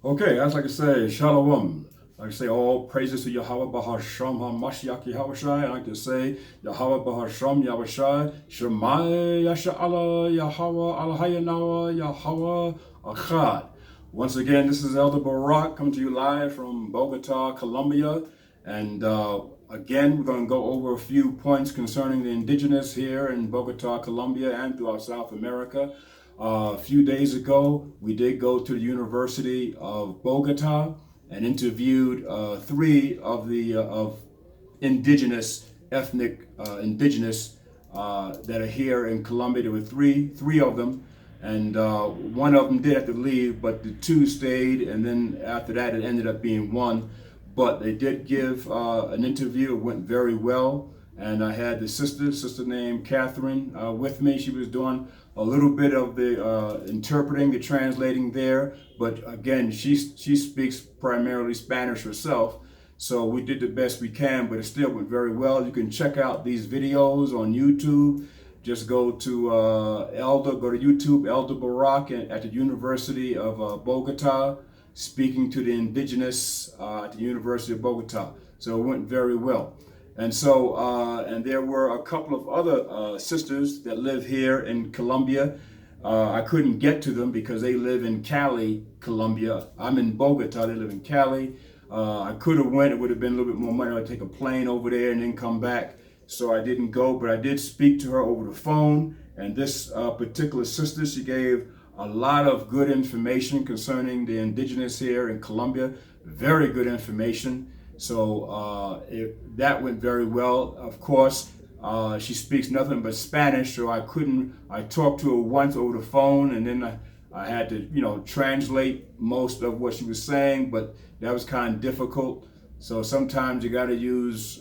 Okay, I'd like to say Shalom. Like to say all praises to Yahweh Bahasham HaMashiach Yahushai. I like to say Yahweh Bahasham Yahushai Shemai Yasha'Allah Yahweh Alhayanawa Yahweh Achad. Once again, this is Elder Barak coming to you live from Bogota, Colombia. And again, we're going to go over a few points concerning the indigenous here in Bogota, Colombia, and throughout South America. A few days ago, we did go to the University of Bogota and interviewed three of the indigenous, ethnic indigenous that are here in Colombia. There were three of them, and one of them did have to leave, but the two stayed, and then after that, it ended up being one. But they did give an interview. It went very well. And I had the sister named Catherine with me. She was doing a little bit of the interpreting, the translating there. But again, she speaks primarily Spanish herself. So we did the best we can, but it still went very well. You can check out these videos on YouTube. Just go to YouTube, Elder Barak at the University of Bogota, speaking to the indigenous at the University of Bogota. So it went very well. And so, and there were a couple of other sisters that live here in Colombia. I couldn't get to them because they live in Cali, Colombia. I'm in Bogota, they live in Cali. I could have went, it would have been a little bit more money. I'd take a plane over there and then come back. So I didn't go, but I did speak to her over the phone. And this particular sister, she gave a lot of good information concerning the indigenous here in Colombia. Very good information. So that went very well. Of course, she speaks nothing but Spanish, so I talked to her once over the phone, and then I had to, translate most of what she was saying, but that was kind of difficult. So sometimes you got to use,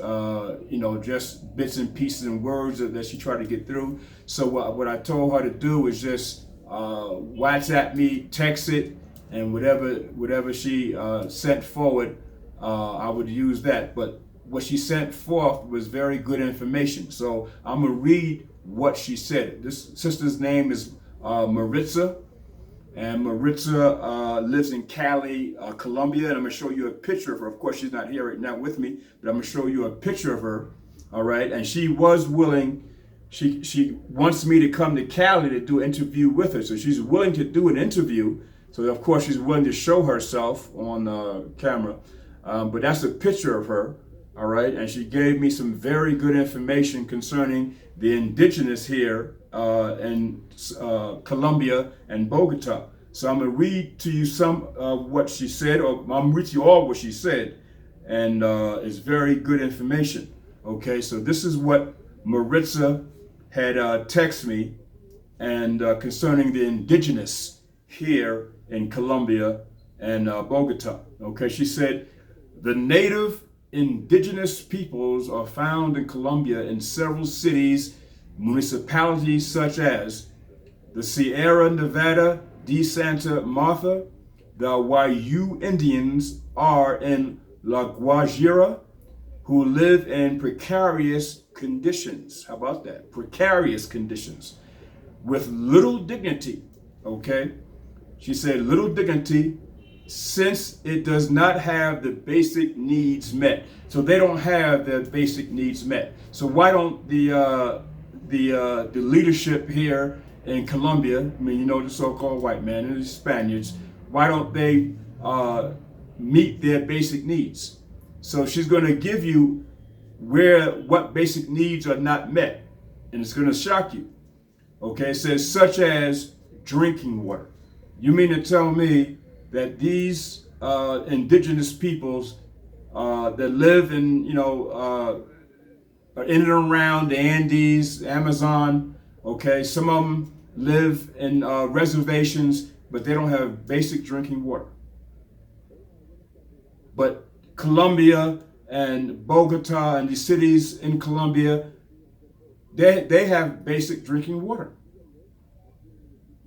just bits and pieces and words that she tried to get through. So what I told her to do is just WhatsApp me, text it, and whatever she sent forward, I would use that. But what she sent forth was very good information. So I'm going to read what she said. This sister's name is Maritza. And Maritza lives in Cali, Colombia. And I'm going to show you a picture of her. Of course, she's not here right now with me, but I'm going to show you a picture of her. All right. And she was willing. She wants me to come to Cali to do an interview with her. So she's willing to do an interview. So, of course, she's willing to show herself on camera. But that's a picture of her, all right? And she gave me some very good information concerning the indigenous here in Colombia and Bogota. So I'm going to read to you some of what she said, or I'm going to read to you all what she said, and it's very good information, okay? So this is what Maritza had texted me and concerning the indigenous here in Colombia and Bogota, okay? She said, the native indigenous peoples are found in Colombia in several cities, municipalities such as the Sierra Nevada de Santa Marta. The Wayu Indians are in La Guajira, who live in precarious conditions. How about that? Precarious conditions with little dignity, okay? She said little dignity, since it does not have the basic needs met. So they don't have their basic needs met. So why don't the leadership here in Colombia, the so-called white man and the Spaniards, why don't they meet their basic needs? So she's going to give you what basic needs are not met, and it's going to shock you. Okay, it says such as drinking water. You mean to tell me that these indigenous peoples that live in, in and around the Andes, Amazon, okay, some of them live in reservations, but they don't have basic drinking water. But Colombia and Bogota and the cities in Colombia, they have basic drinking water.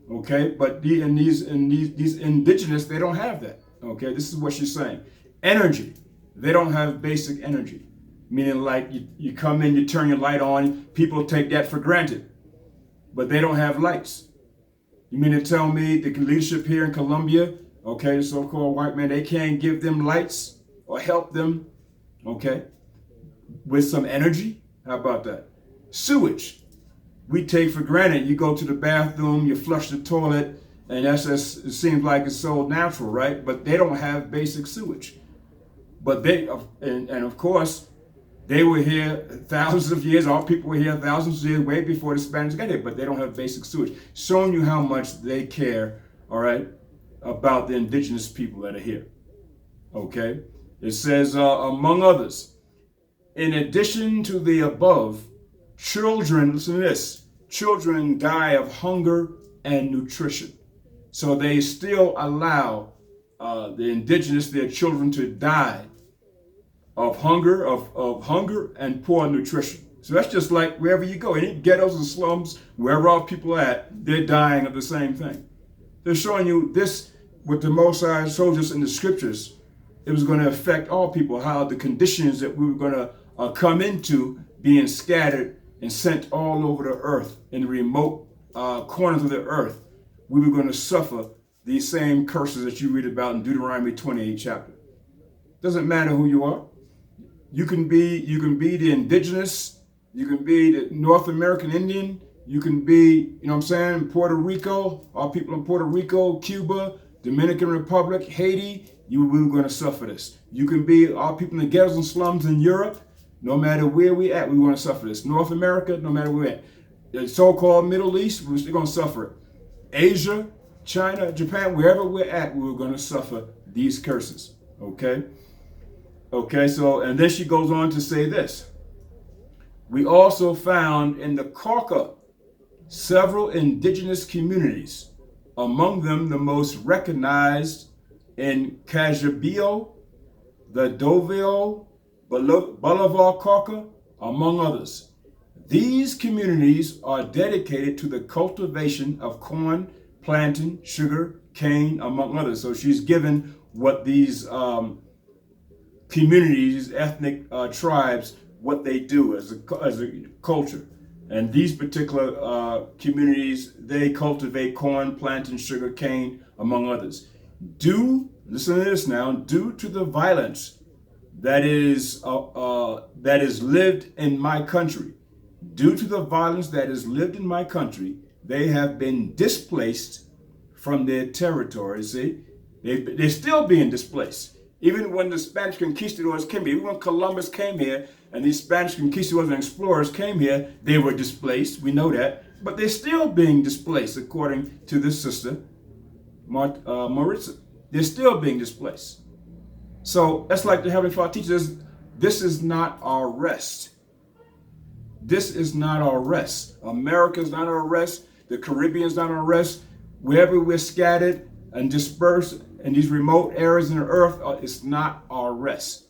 Okay, but these indigenous, they don't have that. Okay, this is what she's saying. Energy, they don't have basic energy. Meaning like you come in, you turn your light on, people take that for granted, but they don't have lights. You mean to tell me the leadership here in Colombia, Okay, the so-called white man, they can't give them lights or help them, okay, with some energy. How about that? Sewage. We take for granted. You go to the bathroom, you flush the toilet, and that's just, it seems like it's so natural, right? But they don't have basic sewage. But they, and of course, they were here thousands of years. All people were here thousands of years, way before the Spanish got here. But they don't have basic sewage, showing you how much they care. All right, about the indigenous people that are here. Okay, it says among others, in addition to the above, children. Listen to this: children die of hunger and nutrition. So they still allow the indigenous, their children, to die of hunger, of hunger and poor nutrition. So that's just like wherever you go, any ghettos and slums, wherever our people are at, they're dying of the same thing. They're showing you this with the Most High showed us in the scriptures. It was going to affect all people, how the conditions that we were going to come into, being scattered and sent all over the earth, in remote corners of the earth, we were going to suffer these same curses that you read about in Deuteronomy 28 chapter. Doesn't matter who you are. You can be the indigenous, you can be the North American Indian, you can be, you know what I'm saying, Puerto Rico, our people in Puerto Rico, Cuba, Dominican Republic, Haiti, you were going to suffer this. You can be our people in the ghettos and slums in Europe, no matter where we at, we're going to suffer this. North America, no matter where we're at. The so-called Middle East, we're still going to suffer it. Asia, China, Japan, wherever we're at, we're going to suffer these curses. Okay? Okay, so, and then she goes on to say this. We also found in the Cauca several indigenous communities, among them the most recognized in Cajabio, the Doveo, Bolivar Cauca, among others. These communities are dedicated to the cultivation of corn, plantain, sugar, cane, among others. So she's given what these communities, ethnic tribes, what they do as a culture. And these particular communities, they cultivate corn, plantain, sugar, cane, among others. Listen to this now, due to the violence that is lived in my country, they have been displaced from their territory. See, they're still being displaced. Even when the Spanish conquistadors came here, even when Columbus came here, and these Spanish conquistadors and explorers came here, they were displaced. We know that. But they're still being displaced, according to this sister, Maritza. They're still being displaced. So that's like the Heavenly Father teaches us, this is not our rest. This is not our rest. America's not our rest. The Caribbean's not our rest. Wherever we're scattered and dispersed in these remote areas in the earth, it's not our rest.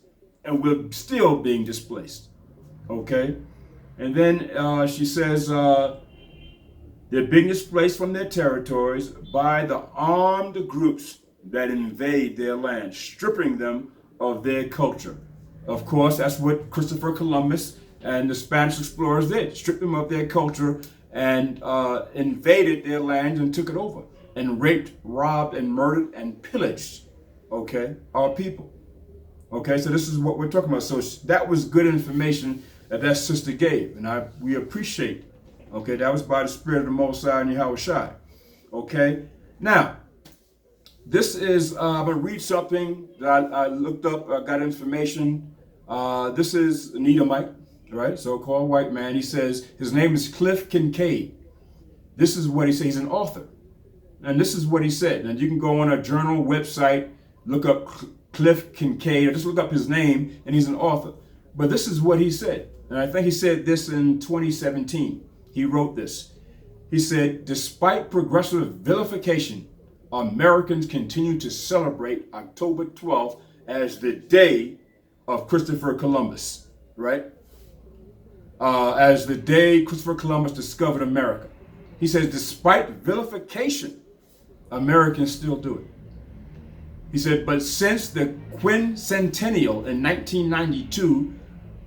And we're still being displaced. Okay? And then she says, they're being displaced from their territories by the armed groups that invade their land, stripping them of their culture. Of course, that's what Christopher Columbus and the Spanish explorers did, stripped them of their culture and invaded their land and took it over and raped, robbed, and murdered and pillaged, okay, our people. Okay, so this is what we're talking about. So that was good information that sister gave, and we appreciate. Okay, that was by the Spirit of the Most High and Yahweh Shai. Okay, now this is I'm gonna read something that I looked up. I got information. This is an Edomite, right? So-called white man. He says his name is Cliff Kincaid. This is what he says. He's an author, and this is what he said. And you can go on a journal website, look up Cliff Kincaid, or just look up his name, and he's an author. But this is what he said, and I think he said this in 2017. He wrote this. He said, despite progressive vilification, Americans continue to celebrate October 12th as the day of Christopher Columbus, right? As the day Christopher Columbus discovered America. He says, despite vilification, Americans still do it. He said, but since the quincentennial in 1992,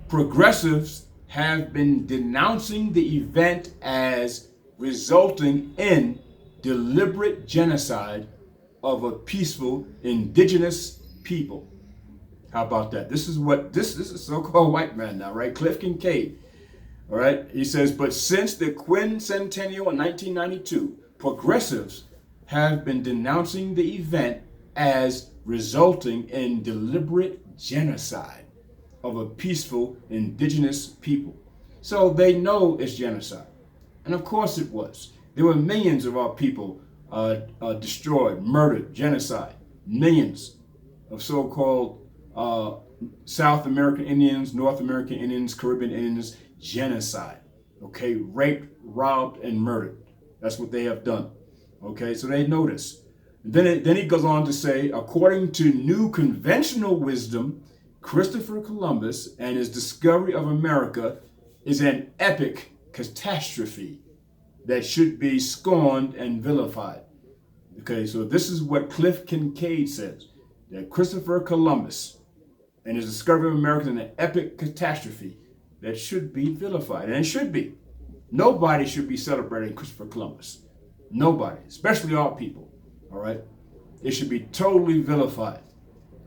progressives have been denouncing the event as resulting in deliberate genocide of a peaceful indigenous people. How about that? This is what this is so-called white man now, right? Cliff Kincaid. All right. He says, but since the quincentennial in 1992, progressives have been denouncing the event as resulting in deliberate genocide of a peaceful indigenous people. So they know it's genocide. And of course it was. There were millions of our people destroyed, murdered, genocide. Millions of so-called South American Indians, North American Indians, Caribbean Indians, genocide. Okay, raped, robbed, and murdered. That's what they have done. Okay, so they know this. Then he goes on to say, according to new conventional wisdom, Christopher Columbus and his discovery of America is an epic catastrophe that should be scorned and vilified. Okay, so this is what Cliff Kincaid says, that Christopher Columbus and his discovery of America is an epic catastrophe that should be vilified, and it should be. Nobody should be celebrating Christopher Columbus. Nobody, especially our people, all right? It should be totally vilified,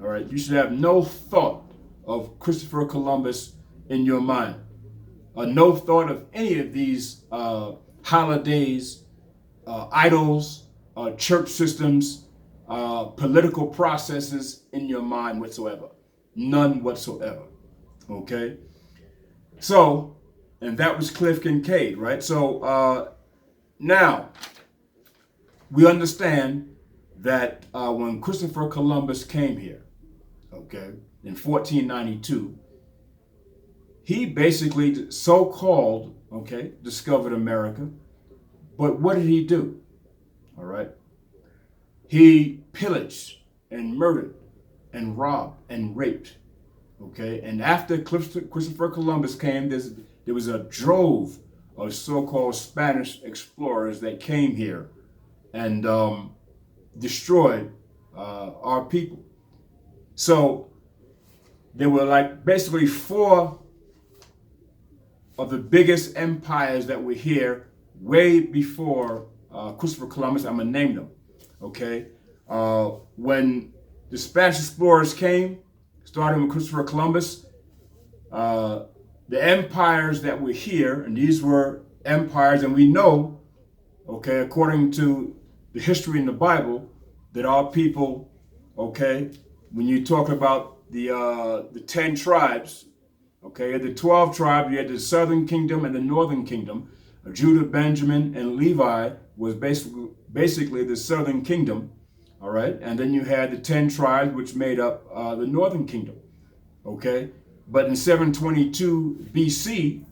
all right? You should have no thought of Christopher Columbus in your mind, no thought of any of these holidays, idols, church systems, political processes in your mind whatsoever. None whatsoever, okay? So, and that was Cliff Kincaid, right? So now we understand that when Christopher Columbus came here, okay, in 1492, he basically so-called, okay, discovered America. But what did he do? All right. He pillaged and murdered and robbed and raped. Okay. And after Christopher Columbus came, there was a drove of so-called Spanish explorers that came here and destroyed our people. So there were like basically four of the biggest empires that were here way before Christopher Columbus. I'm gonna name them, okay? When the Spanish explorers came, starting with Christopher Columbus, the empires that were here, and these were empires, and we know, okay, according to the history in the Bible, that our people, okay, when you talk about the 10 tribes, okay, the 12 tribes, you had the southern kingdom and the northern kingdom. Judah, Benjamin, and Levi was basically the southern kingdom, all right? And then you had the 10 tribes, which made up the northern kingdom, okay? But in 722 BC,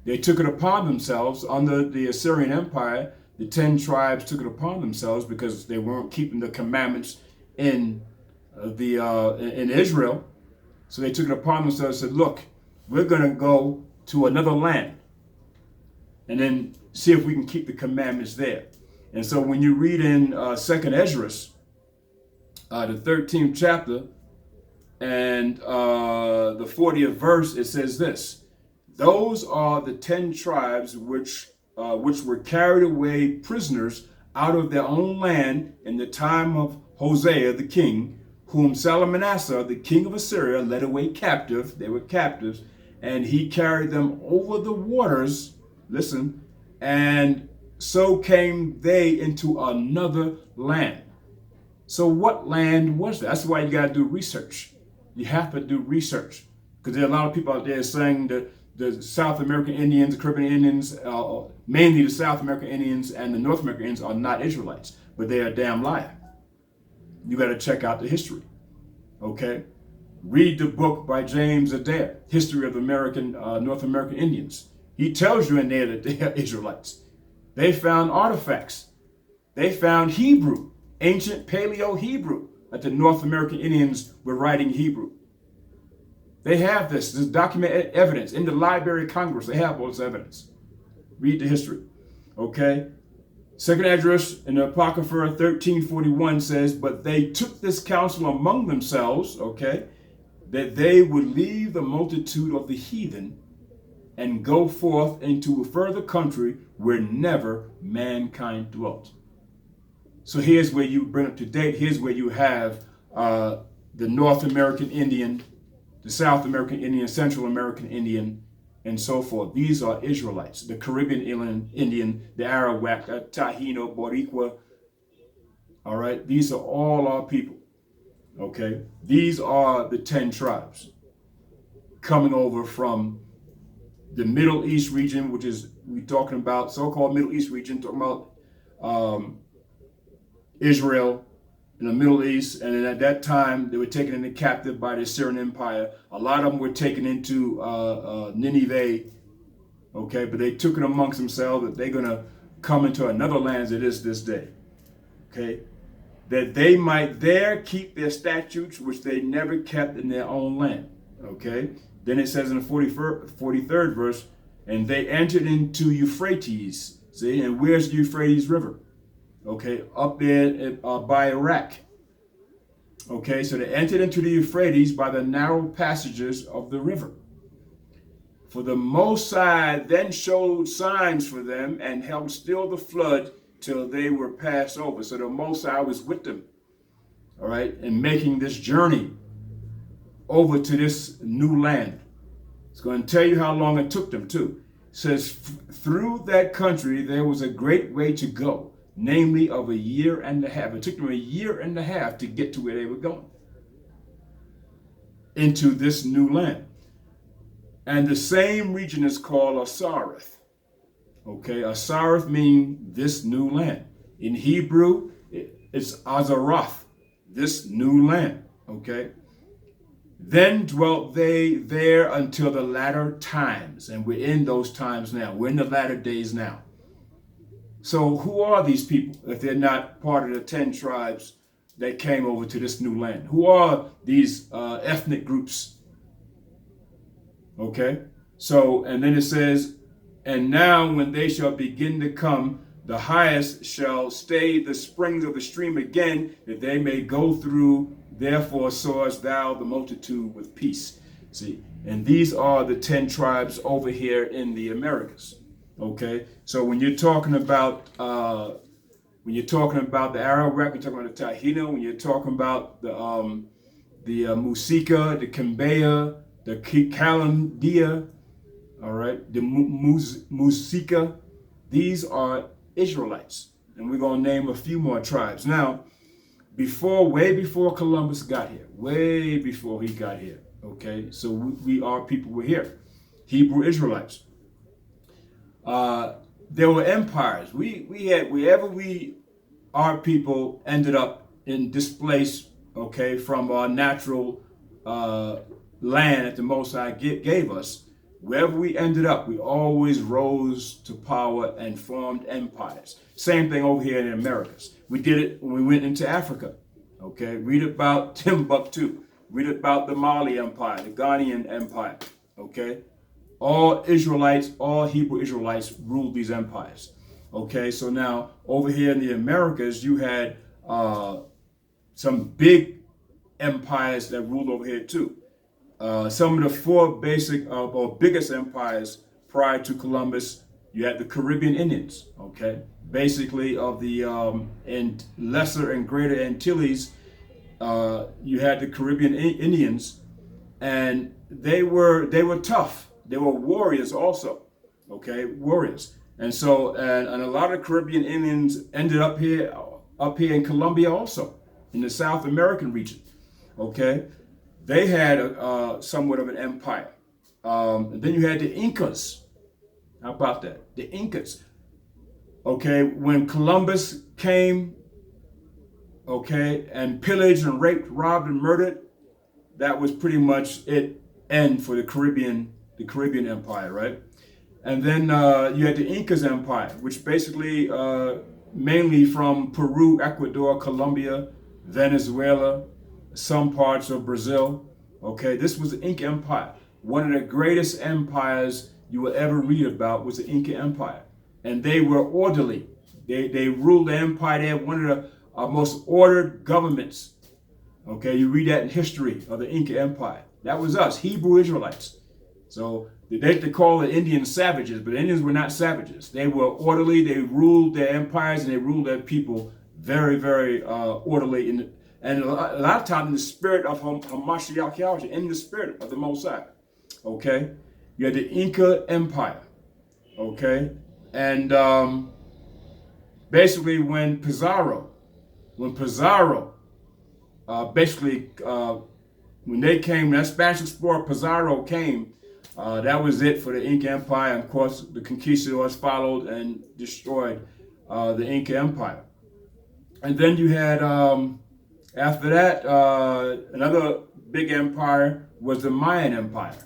they took it upon themselves under the Assyrian Empire. The 10 tribes took it upon themselves because they weren't keeping the commandments in Israel. So they took it upon themselves and said, look, we're going to go to another land and then see if we can keep the commandments there. And so when you read in 2nd Esdras, the 13th chapter and the 40th verse, it says this: those are the 10 tribes which were carried away prisoners out of their own land in the time of Hosea the king, whom Salmanasseh, the king of Assyria, led away captive. They were captives, and he carried them over the waters. Listen, and so came they into another land. So what land was that? That's why you got to do research. You have to do research, because there are a lot of people out there saying that the South American Indians, the Caribbean Indians, mainly the South American Indians and the North American Indians are not Israelites, but they are a damn liar. You got to check out the history, okay? Read the book by James Adair, History of the North American Indians. He tells you in there that they are Israelites. They found artifacts. They found Hebrew, ancient Paleo-Hebrew, that the North American Indians were writing Hebrew. They have this documented evidence in the Library of Congress. They have all this evidence. Read the history, okay? 2nd Esdras in the Apocrypha 1341 says, but they took this counsel among themselves, okay, that they would leave the multitude of the heathen and go forth into a further country where never mankind dwelt. So here's where you bring up to date. Here's where you have the North American Indian, the South American Indian, Central American Indian, and so forth. These are Israelites. The Caribbean Indian, the Arawak, Taino, Boricua. All right, these are all our people. Okay, these are the 10 tribes coming over from the Middle East region, which is we're talking about so-called Middle East region, talking about Israel in the Middle East, and then at that time they were taken into captive by the Assyrian Empire. A lot of them were taken into Nineveh, okay, but they took it amongst themselves that they're going to come into another land as it is this day, okay, that they might there keep their statutes which they never kept in their own land, okay. Then it says in the 43rd verse, and they entered into Euphrates, see, and where's the Euphrates River? Okay, up there by Iraq. Okay, so they entered into the Euphrates by the narrow passages of the river. For the Most High then showed signs for them and held still the flood till they were passed over. So the Most High was with them, all right, in making this journey over to this new land. It's going to tell you how long it took them too. It says, through that country there was a great way to go, namely of 1.5 years. It took them 1.5 years to get to where they were going, into this new land. And the same region is called Asareth. Okay, Asareth means this new land. In Hebrew, it's Azaroth, this new land. Okay. Then dwelt they there until the latter times. And we're in those times now. We're in the latter days now. So who are these people if they're not part of the 10 tribes that came over to this new land? Who are these ethnic groups? Okay. So, and then it says, and now when they shall begin to come, the highest shall stay the springs of the stream again, that they may go through. Therefore sawest thou the multitude with peace. See, and these are the 10 tribes over here in the Americas. Okay, so when you're talking about the Arawak, you're talking about the Taino. When you're talking about the Musika, the Kambaya, the Kalandia, all right, the Musika, these are Israelites, and we're gonna name a few more tribes now. Way before Columbus got here, way before he got here, okay? So we are people were here, Hebrew Israelites. There were empires. We had, wherever our people ended up in displaced, okay, from our natural land that the Most High gave us, wherever we ended up, we always rose to power and formed empires. Same thing over here in the Americas. We did it when we went into Africa. Okay, read about Timbuktu. Read about the Mali Empire, the Ghanaian Empire. Okay, all Israelites, all Hebrew Israelites ruled these empires. Okay, so now over here in the Americas, you had some big empires that ruled over here too. Some of the 4 basic or biggest empires prior to Columbus, you had the Caribbean Indians, okay? Basically of the and Lesser and Greater Antilles, you had the Caribbean Indians, and they were tough. They were warriors also, okay? Warriors. And so, and a lot of Caribbean Indians ended up here in Colombia also, in the South American region, okay? They had somewhat of an empire. And then you had the Incas. How about that? The Incas. Okay, when Columbus came, okay, and pillaged and raped, robbed and murdered, that was pretty much it end for the Caribbean Empire, right? And then you had the Incas Empire, which basically mainly from Peru, Ecuador, Colombia, Venezuela, some parts of Brazil. Okay, this was the Inca Empire. One of the greatest empires you will ever read about was the Inca Empire. And they were orderly. They ruled the empire. They had one of the most ordered governments. Okay, you read that in history of the Inca Empire. That was us, Hebrew Israelites. So they call the Indians savages, but the Indians were not savages. They were orderly. They ruled their empires and they ruled their people very, very orderly, and a lot of times in the spirit of Hamashiach Yahweh, in the spirit of the Most High. Okay, you had the Inca Empire. Okay, and basically when Pizarro, basically when they came, that Spanish explorer Pizarro came, that was it for the Inca Empire. And of course, the conquistadors followed and destroyed the Inca Empire. And then you had, after that, another big empire was the Mayan Empire.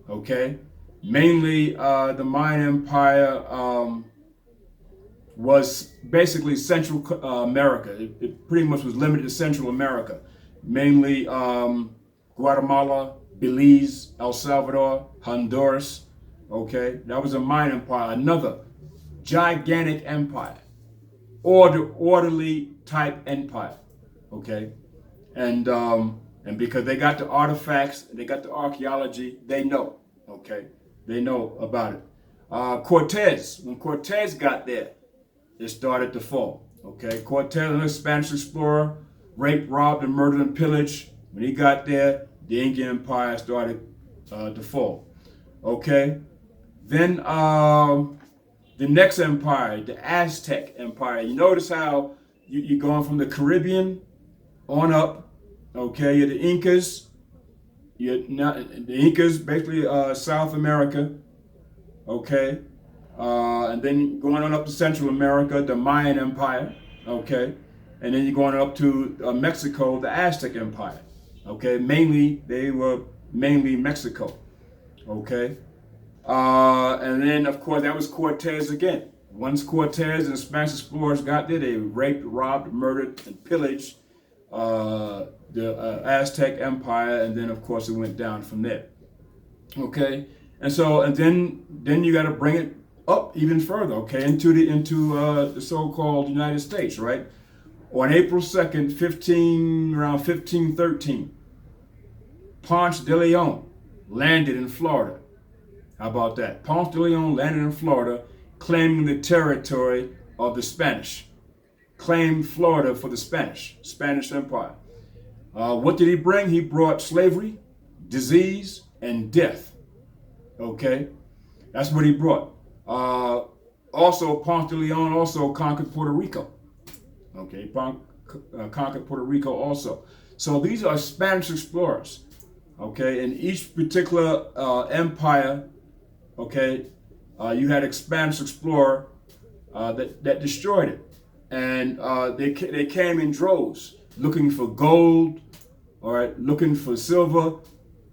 Okay, mainly the Mayan Empire was basically Central America. It pretty much was limited to Central America, mainly Guatemala, Belize, El Salvador, Honduras. Okay, that was a Mayan Empire, another gigantic empire, orderly type empire. Okay, and because they got the artifacts, they got the archaeology, they know. Okay, they know about it. Cortez, when Cortez got there, it started to fall. Okay, Cortez, a Spanish explorer, raped, robbed, and murdered and pillaged. When he got there, the Inca Empire started to fall. Okay, then the next empire, the Aztec Empire. You notice how you're going from the Caribbean on up. Okay, you're the Incas. The Incas, basically South America. Okay. And then going on up to Central America, the Mayan Empire, okay, and then you're going up to Mexico, the Aztec Empire, okay. They were mainly Mexico, okay. And then of course that was Cortez again. Once Cortez and the Spanish explorers got there, they raped, robbed, murdered, and pillaged the Aztec Empire, and then of course it went down from there, okay. And so then you got to bring it up even further, okay, into the so-called United States, right? On April 2nd, around 1513, Ponce de Leon landed in Florida. How about that? Ponce de Leon landed in Florida, claiming the territory of the Spanish. Claimed Florida for the Spanish Empire. What did he bring? He brought slavery, disease, and death. Okay, that's what he brought. Also, Ponce de Leon also conquered Puerto Rico. Okay, conquered Puerto Rico also. So these are Spanish explorers. Okay, in each particular empire, okay, you had a Spanish explorer that destroyed it, and they came in droves, looking for gold, all right, looking for silver, all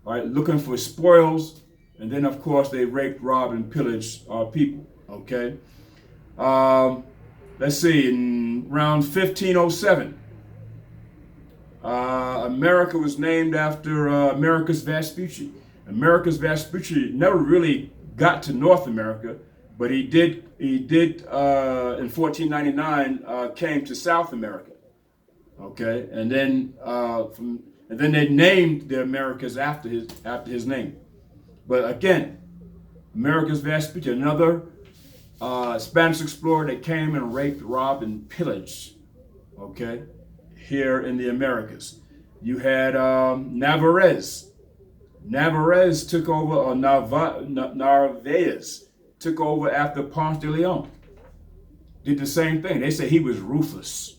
right, looking for spoils. And then, of course, they raped, robbed, and pillaged our people, okay? Let's see, in around 1507, America was named after Americus Vespucci. Americus Vespucci never really got to North America, but he did in 1499 came to South America, okay? And then they named the Americas after his name. But again, Americus Vespucci, another Spanish explorer that came and raped, robbed, and pillaged, okay, here in the Americas. You had Narvaez. Narvaez took over, or Narvaez took over after Ponce de Leon. Did the same thing. They said he was ruthless.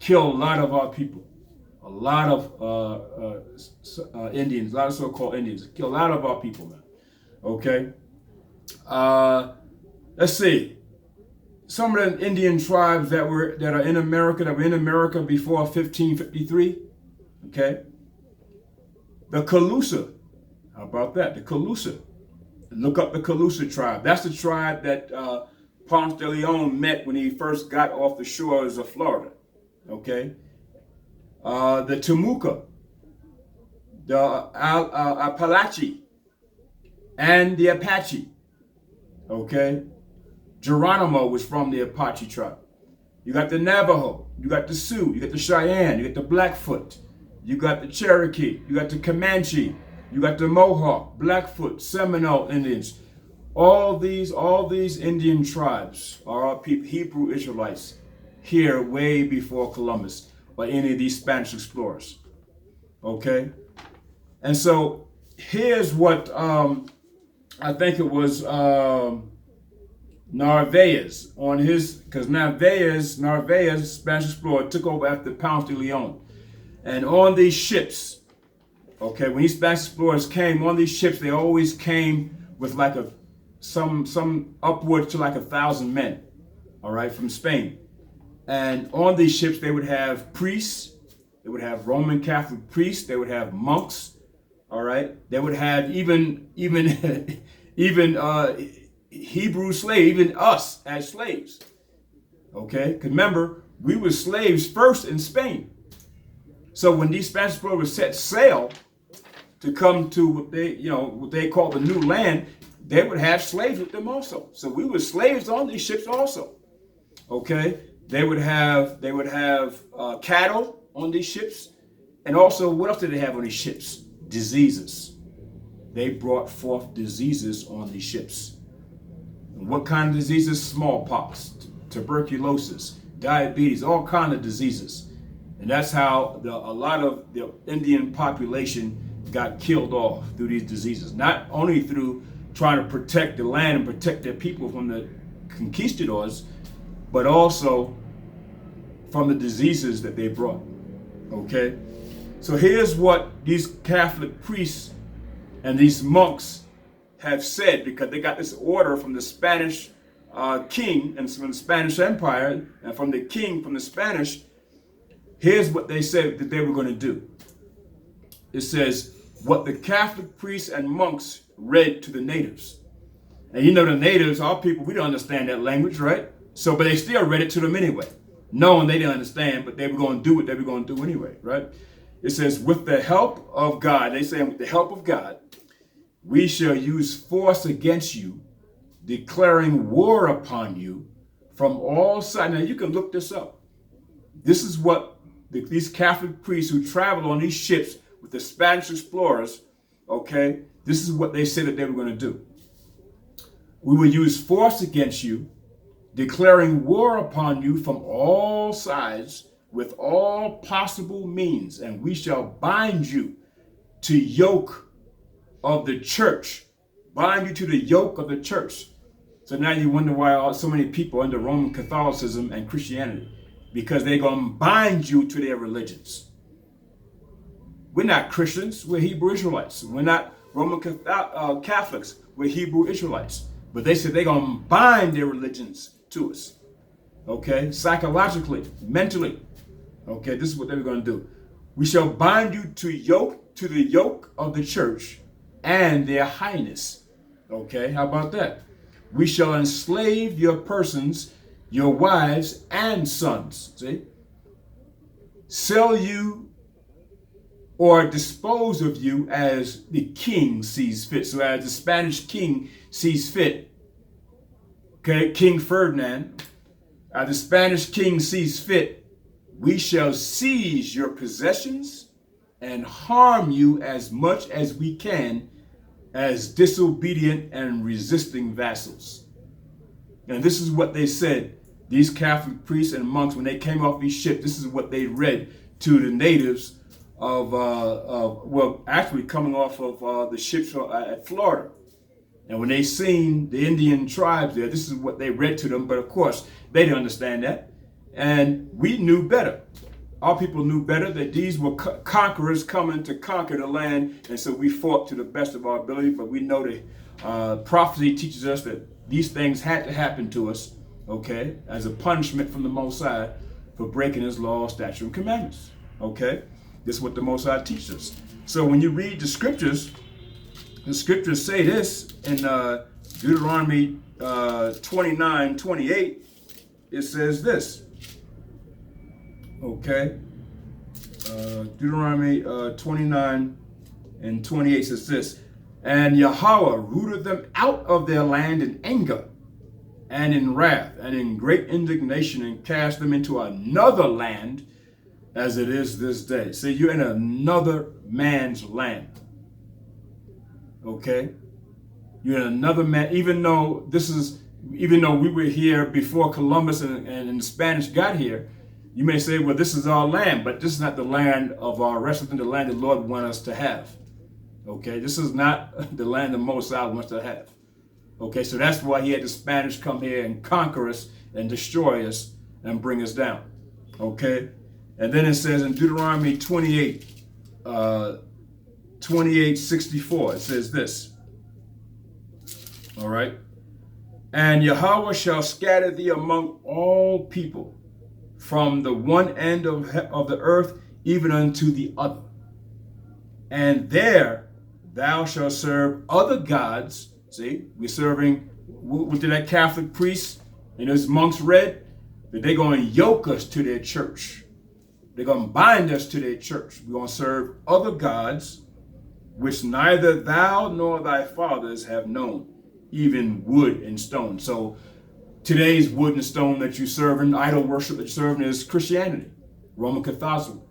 Killed a lot of our people. A lot of Indians, a lot of so-called Indians, killed a lot of our people, man. Okay. Let's see. Some of the Indian tribes that were in America before 1553. Okay. The Calusa. How about that? The Calusa. Look up the Calusa tribe. That's the tribe that Ponce de Leon met when he first got off the shores of Florida. Okay. The Temuca, the Apalachee, and the Apache. Okay, Geronimo was from the Apache tribe. You got the Navajo, you got the Sioux, you got the Cheyenne, you got the Blackfoot, you got the Cherokee, you got the Comanche, you got the Mohawk, Blackfoot, Seminole Indians. All these Indian tribes are our people, Hebrew Israelites. here way before Columbus or any of these Spanish explorers. Okay? And so here's what I think it was Narvaez on his, because Narvaez, Spanish explorer, took over after Ponce de Leon. And on these ships, okay, when these Spanish explorers came on these ships, they always came with like some upwards to like 1,000 men, all right, from Spain. And on these ships, they would have priests, they would have Roman Catholic priests, they would have monks, all right. They would have even Hebrew slaves, even us as slaves. Okay, because remember, we were slaves first in Spain. So when these Spanish explorers set sail to come to what they call the new land, they would have slaves with them also. So we were slaves on these ships also. Okay, they would have cattle on these ships, and also what else did they have on these ships? Diseases. They brought forth diseases on these ships. And what kind of diseases? Smallpox, tuberculosis, diabetes, all kinds of diseases. And that's how a lot of the Indian population got killed off through these diseases. Not only through trying to protect the land and protect their people from the conquistadors, but also from the diseases that they brought. Okay? So here's what these Catholic priests and these monks have said, because they got this order from the Spanish king and from the Spanish Empire and from the king from the Spanish. Here's what they said that they were going to do. It says, what the Catholic priests and monks read to the natives. And you know the natives, our people, we don't understand that language, right? So, but they still read it to them anyway, knowing they didn't understand, but they were going to do what they were going to do anyway, right? It says, with the help of God, they say, with the help of God, we shall use force against you, declaring war upon you from all sides. Now, you can look this up. This is what these Catholic priests who traveled on these ships with the Spanish explorers, okay, this is what they said that they were going to do. We will use force against you, declaring war upon you from all sides with all possible means, and we shall bind you to yoke of the church. Bind you to the yoke of the church. So now you wonder why so many people under Roman Catholicism and Christianity, because they're going to bind you to their religions. We're not Christians, we're Hebrew Israelites. We're not Roman Catholics, we're Hebrew Israelites. But they said they're going to bind their religions to us. Okay, psychologically, mentally. Okay, this is what they were going to do. We shall bind you to the yoke of the church and their highness. Okay, how about that? We shall enslave your persons, your wives and sons. See? Sell you or dispose of you as the king sees fit. So as the Spanish king sees fit, okay, King Ferdinand, as the Spanish king sees fit, we shall seize your possessions and harm you as much as we can as disobedient and resisting vassals. And this is what they said, these Catholic priests and monks, when they came off these ships, this is what they read to the natives actually coming off of the ships at Florida. And when they seen the Indian tribes there, this is what they read to them. But of course, they didn't understand that. And we knew better. Our people knew better that these were conquerors coming to conquer the land. And so we fought to the best of our ability. But we know that prophecy teaches us that these things had to happen to us, okay, as a punishment from the Most High for breaking his law, statutes, and commandments. Okay? This is what the Most High teaches us. So when you read the scriptures say this in Deuteronomy 29:28. It says this. Okay. Deuteronomy 29:28 says this. And Yahweh rooted them out of their land in anger and in wrath and in great indignation and cast them into another land as it is this day. See, you're in another man's land. Okay? You're in another man, even though this is even though we were here before Columbus and the Spanish got here, you may say, well, this is our land, but this is not the land of our rest of the land the Lord wants us to have. Okay, this is not the land the Most High wants to have. Okay, so that's why he had the Spanish come here and conquer us and destroy us and bring us down. Okay, and then it says in Deuteronomy 28:64, it says this. All right, and Yahweh shall scatter thee among all people, from the one end of the earth even unto the other. And there thou shalt serve other gods. See, we're serving, what did that Catholic priest and those monks read? That they're going to yoke us to their church. They're going to bind us to their church. We're going to serve other gods, which neither thou nor thy fathers have known, even wood and stone. So today's wood and stone that you serve in, idol worship that you're serving, is Christianity, Roman Catholicism,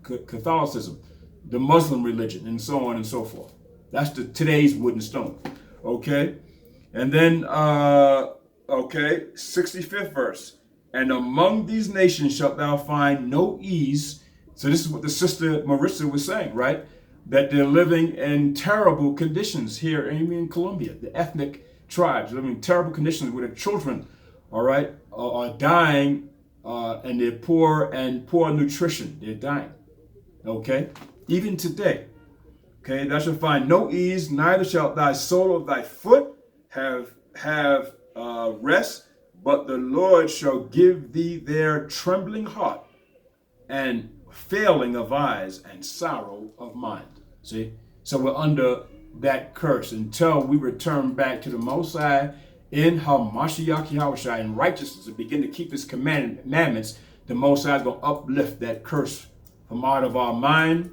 the Muslim religion, and so on and so forth. That's today's wood and stone. Okay? And then, 65th verse. And among these nations shalt thou find no ease. So this is what the sister Marissa was saying, right? That they're living in terrible conditions here in Colombia. The ethnic tribes living in terrible conditions where their children, all right, are dying, and they're poor nutrition. They're dying. Okay? Even today. Okay, thou shalt find no ease, neither shalt thy sole of thy foot have rest, but the Lord shall give thee their trembling heart and failing of eyes and sorrow of mind. See? So we're under that curse until we return back to the Most High in Hamashiach Yahushua in righteousness and begin to keep his commandments. The Most High is going to uplift that curse from out of our mind,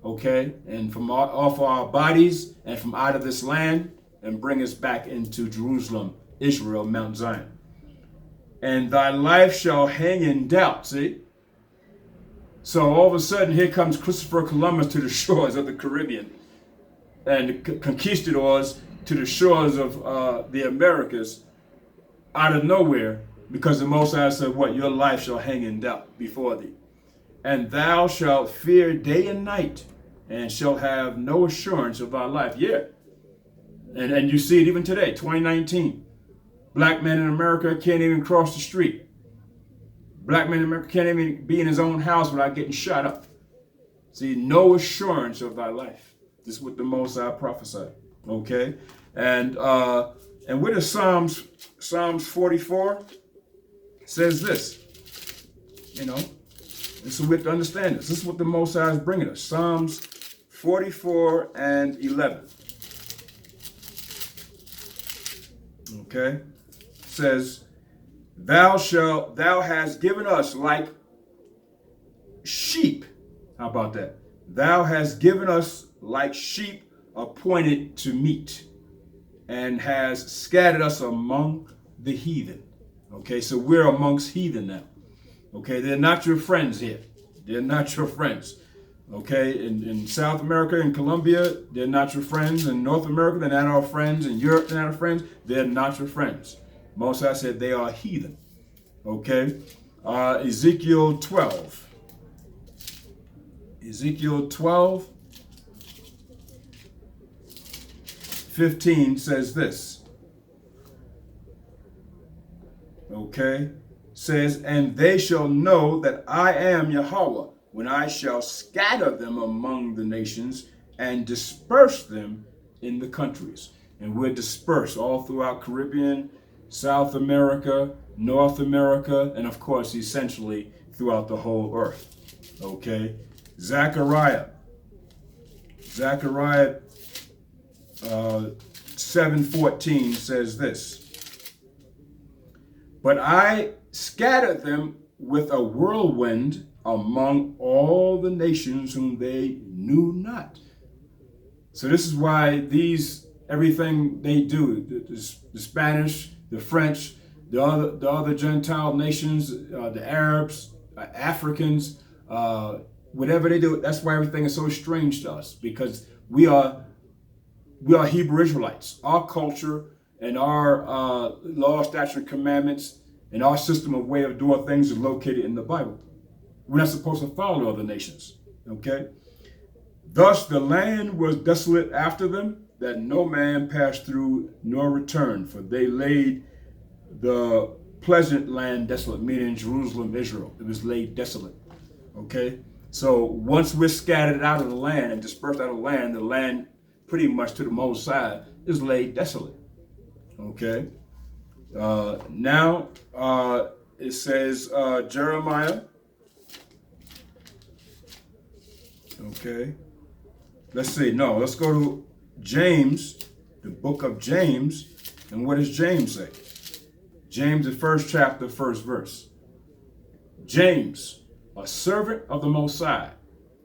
okay, and from off our bodies and from out of this land, and bring us back into Jerusalem, Israel, Mount Zion. And thy life shall hang in doubt, see? So all of a sudden, here comes Christopher Columbus to the shores of the Caribbean, and the conquistadors to the shores of the Americas out of nowhere, because the Most High said, what? Your life shall hang in doubt before thee. And thou shalt fear day and night, and shall have no assurance of thy life. Yeah. And you see it even today, 2019. Black men in America can't even cross the street. Black men in America can't even be in his own house without getting shot up. See, no assurance of thy life. This is what the Most High prophesied. Okay? And what is Psalms 44? It says this. You know? And so we have to understand this. This is what the Most High is bringing us. Psalms 44:11. Okay? It says, Thou hast given us like sheep. How about that? Thou hast given us like sheep appointed to meat, and has scattered us among the heathen. Okay, so we're amongst heathen now. Okay, they're not your friends here. They're not your friends. Okay, in South America, in Colombia, they're not your friends. In North America, they're not our friends. In Europe, they're not our friends. They're not your friends. Moses said they are heathen. Okay, Ezekiel 12. Ezekiel 12:15 says this. Okay, says, and they shall know that I am Yahweh when I shall scatter them among the nations and disperse them in the countries. And we're dispersed all throughout Caribbean, South America, North America, and of course, essentially throughout the whole earth. Okay, Zechariah 7:14 says this. But I scattered them with a whirlwind among all the nations whom they knew not. So this is why everything they do, the Spanish, the French, the other Gentile nations, the Arabs, Africans, whatever they do, that's why everything is so strange to us, because we are Hebrew Israelites. Our culture and our law, statutes, and commandments, and our system of way of doing things is located in the Bible. We're not supposed to follow other nations. Okay? Thus the land was desolate after them, that no man passed through nor returned, for they laid the pleasant land desolate, meaning Jerusalem, Israel. It was laid desolate. Okay? So once we're scattered out of the land and dispersed out of the land pretty much to the most side is laid desolate. Okay? Now it says Jeremiah. Okay. Let's see. No, let's go to James, the book of James. And what does James say? James, the first chapter, first verse. James, a servant of the Most High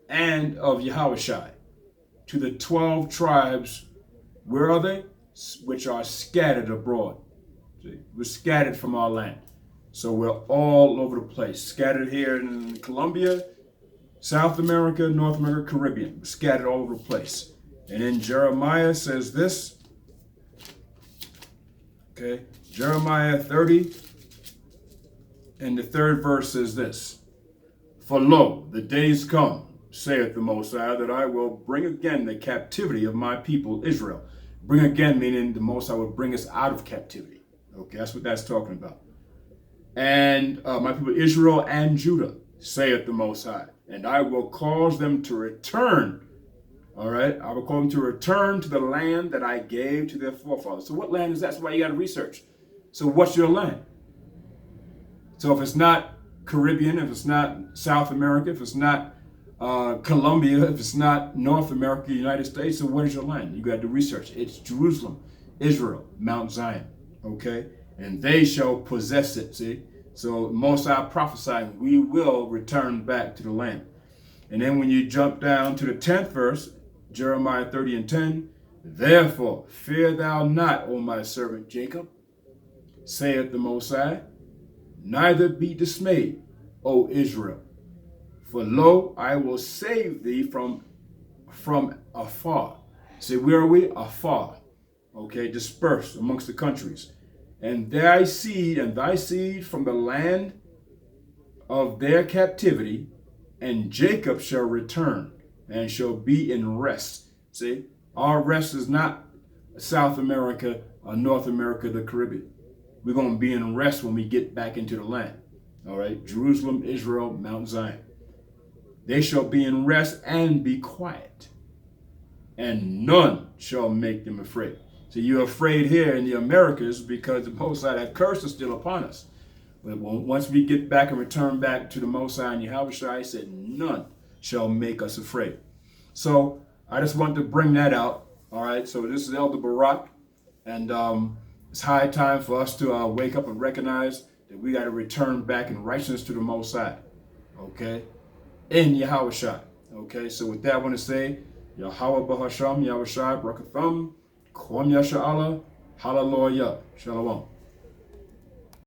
and of Yahushua, to the 12 tribes, where are they? Which are scattered abroad. See, we're scattered from our land. So we're all over the place. Scattered here in Colombia, South America, North America, Caribbean. We're scattered all over the place. And then Jeremiah says this. Okay, Jeremiah 30 and the third verse says this. For lo, the days come, saith the Most High, that I will bring again the captivity of my people Israel. Bring again, meaning the Most High will bring us out of captivity. Okay, that's what that's talking about. And my people Israel and Judah, saith the Most High, and I will cause them to return. All right, I will call them to return to the land that I gave to their forefathers. So what land is that? That's why you got to research. So what's your land? So if it's not Caribbean, if it's not South America, if it's not Colombia, if it's not North America, United States, so what is your land? You got to do research. It's Jerusalem, Israel, Mount Zion. Okay, and they shall possess it. See, so Most High prophesying, we will return back to the land. And then when you jump down to the 10th verse, Jeremiah 30 and 10, therefore fear thou not, O my servant Jacob, saith the Most High, neither be dismayed, O Israel. For lo, I will save thee from afar. Say, where are we? Afar. Okay, dispersed amongst the countries. And thy seed from the land of their captivity, and Jacob shall return and shall be in rest. See, our rest is not South America or North America, the Caribbean. We're going to be in rest when we get back into the land. All right, Jerusalem, Israel, Mount Zion. They shall be in rest and be quiet, and none shall make them afraid. So you're afraid here in the Americas because the Most High, that curse is still upon us. But once we get back and return back to the Most High and Yahushua, he said, none shall make us afraid. So I just want to bring that out. All right, so this is Elder Barak, and it's high time for us to wake up and recognize that we got to return back in righteousness to the Most High. Okay, in Yahushua. Okay, so with that, I want to say, Yahweh Bahasham, Yahushua, Barakatham, Kwam Yasha Allah, Hallelujah, Shalom.